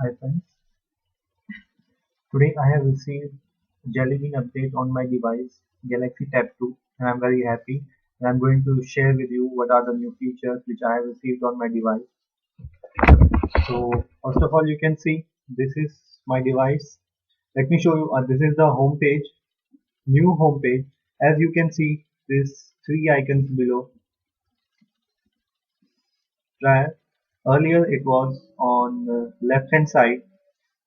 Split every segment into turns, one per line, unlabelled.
Hi friends, today I have received Jelly Bean update on my device Galaxy Tab 2 and I'm very happy and I'm going to share with you what are the new features which I have received on my device. So first of all you can see this is my device. Let me show you this is the home page, new home page. As you can see these three icons below. Prior, earlier it was on left hand side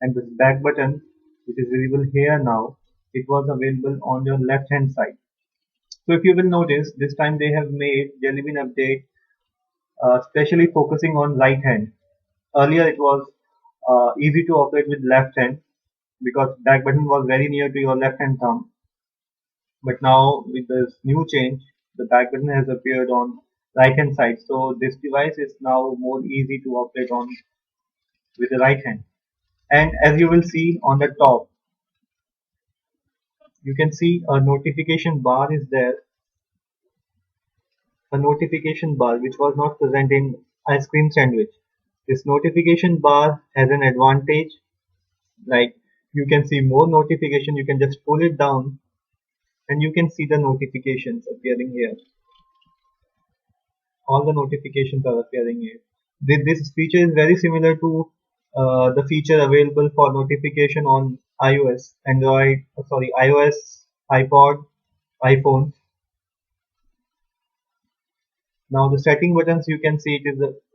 and this back button which is visible here now, it was available on your left hand side. So if you will notice, this time they have made Jelly Bean update specially focusing on right hand. Earlier it was easy to operate with left hand because back button was very near to your left hand thumb. But now with this new change, the back button has appeared on right hand side. So this device is now more easy to operate on with the right hand. And as you will see on the top, you can see a notification bar is there, a notification bar which was not present in ice cream sandwich. This notification bar has an advantage, like you can see more notification, you can just pull it down and you can see the notifications appearing here. All the notifications are appearing here. This feature is very similar to the feature available for notification on iOS, iOS, iPod, iPhone. Now the setting buttons you can see it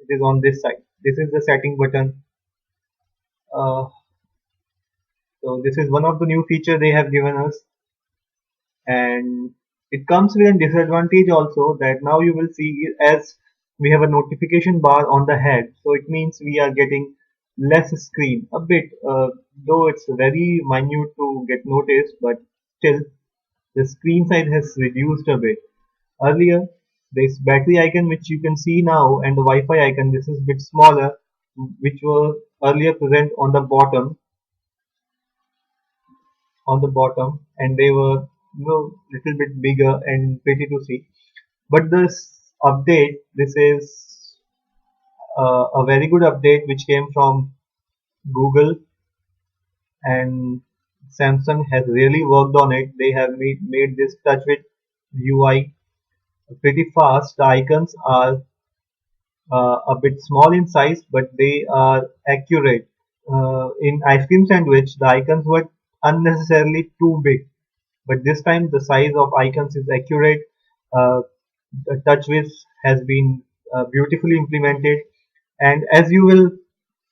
is on this side. This is the setting button. Uh, so this is one of the new feature they have given us, and it comes with a disadvantage also that now you will see as we have a notification bar on the head, so it means we are getting less screen a bit, though it's very minute to get noticed, but still the screen size has reduced a bit. Earlier, this battery icon which you can see now and the Wi-Fi icon, this is a bit smaller, which were earlier present on the bottom, and they were little bit bigger and pretty to see. But this update, this is a very good update which came from Google, and Samsung has really worked on it. They have made this touch with UI pretty fast. The icons are a bit small in size, but they are accurate. In ice cream sandwich, the icons were unnecessarily too big, but this time the size of icons is accurate. Uh, the TouchWiz has been beautifully implemented, and as you will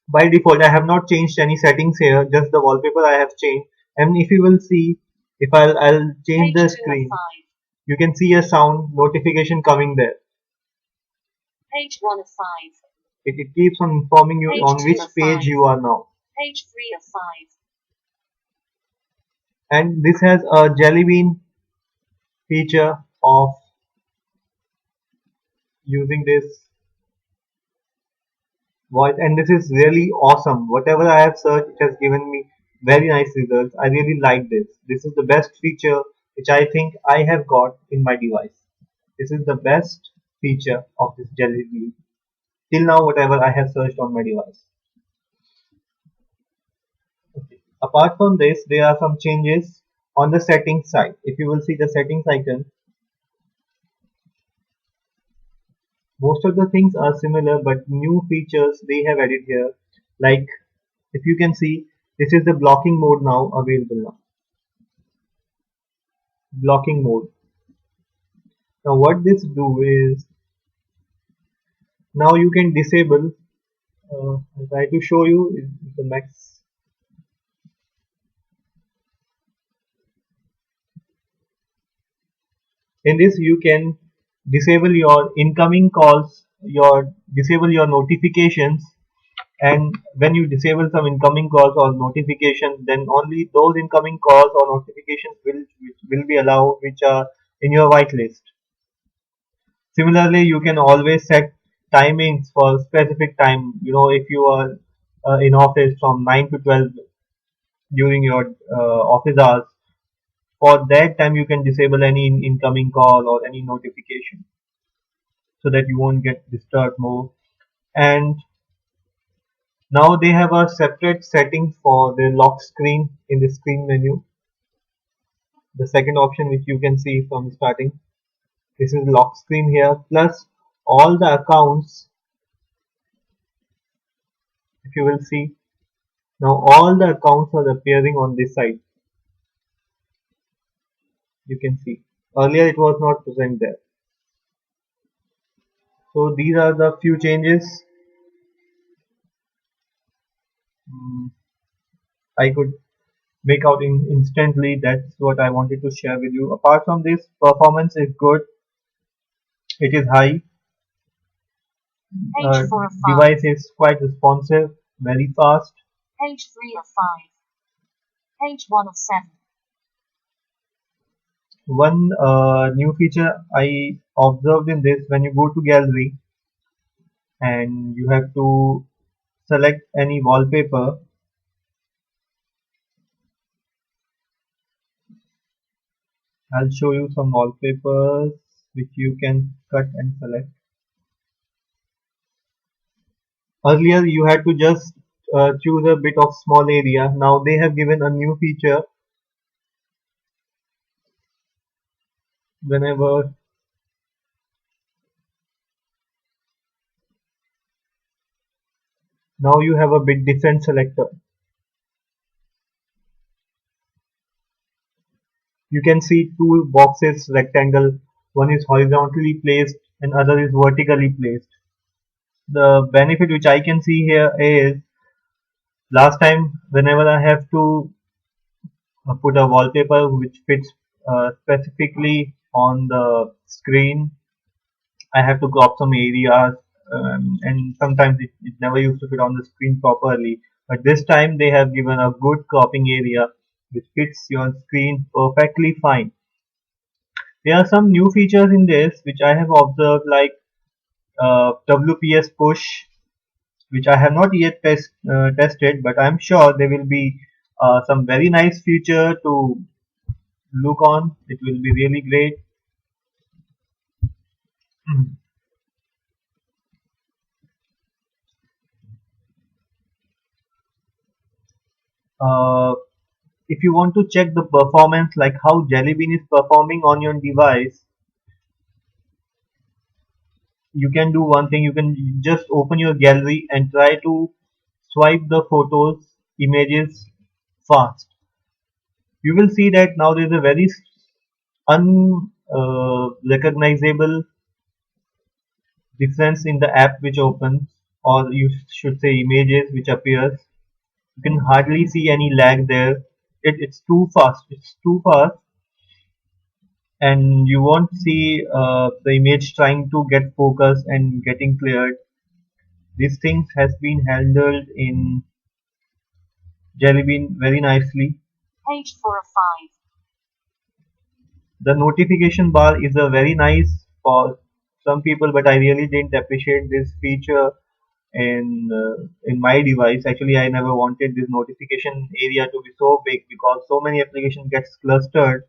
by default, I have not changed any settings here. Just the wallpaper I have changed. And if you will see, if I'll change the screen, you can see a sound notification coming there. Page 1 of 5. It keeps on informing you on which page you are now. Page 3 of 5. And this has a Jelly Bean feature of using this voice, and this is really awesome. Whatever I have searched, it has given me very nice results. I really like this. This is the best feature which I think I have got in my device. This is the best feature of this Jelly Bean till now, whatever I have searched on my device. Okay. Apart from this, there are some changes on the settings side. If you will see the settings icon, most of the things are similar, but new features they have added here. Like if you can see, this is the blocking mode now available now. Blocking mode. Now what this do is, now you can disable, I'll try to show you the max. In this you can disable your incoming calls, disable your notifications, and when you disable some incoming calls or notifications, then only those incoming calls or notifications will be allowed which are in your whitelist. Similarly, you can always set timings for specific time. If you are in office from 9 to 12 during your office hours, for that time you can disable any incoming call or any notification so that you won't get disturbed more. And Now they have a separate setting for the lock screen in the screen menu. The second option which you can see from starting. This is lock screen here, plus all the accounts. If you will see, now all the accounts are appearing on this side. You can see. Earlier it was not present there. So these are the few changes I could make out instantly. That's what I wanted to share with you. Apart from this, performance is good. It is high.
Page 4 of 5.
Device is quite responsive, very fast.
Page 3 of 5. Page 1 of 7.
One new feature I observed in this, when you go to gallery and you have to select any wallpaper, I'll show you some wallpapers which you can cut and select. Earlier you had to just choose a bit of small area. Now they have given a new feature. Whenever now you have a bit different selector. You can see two boxes rectangle. One is horizontally placed and other is vertically placed. The benefit which I can see here is, last time whenever I have to put a wallpaper which fits specifically on the screen, I have to crop some areas, and sometimes it never used to fit on the screen properly. But this time they have given a good cropping area which fits your screen perfectly fine. There are some new features in this which I have observed, like WPS push, which I have not yet tested, but I'm sure there will be some very nice feature to look on. It will be really great. Uh, if you want to check the performance, like how Jelly Bean is performing on your device, you can do one thing. You can just open your gallery and try to swipe the photos, images fast. You will see that now there is a very unrecognizable difference in the app which opens, or you should say images which appears. You can hardly see any lag there. It's too fast. It's too fast, and you won't see the image trying to get focus and getting cleared. These things has been handled in Jelly Bean very nicely.
Page 4 of 5.
The notification bar is a very nice for some people, but I really didn't appreciate this feature in my device. Actually, I never wanted this notification area to be so big because so many applications gets clustered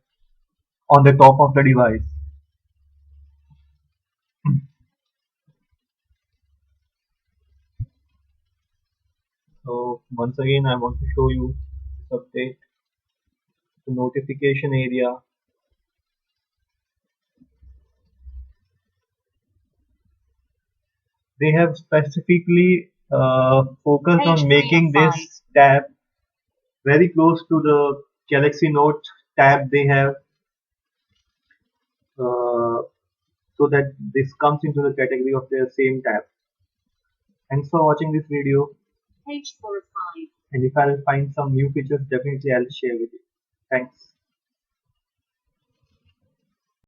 on the top of the device. So once again, I want to show you this update. The notification area. They have specifically focused
Page
on
3 of
making
5.
this tab very close to the Galaxy Note tab they have, uh, so that this comes into the category of their same tab. Thanks for watching this video,
Page 4 of 5.
and if I'll find some new features, definitely I'll share with you. Thanks.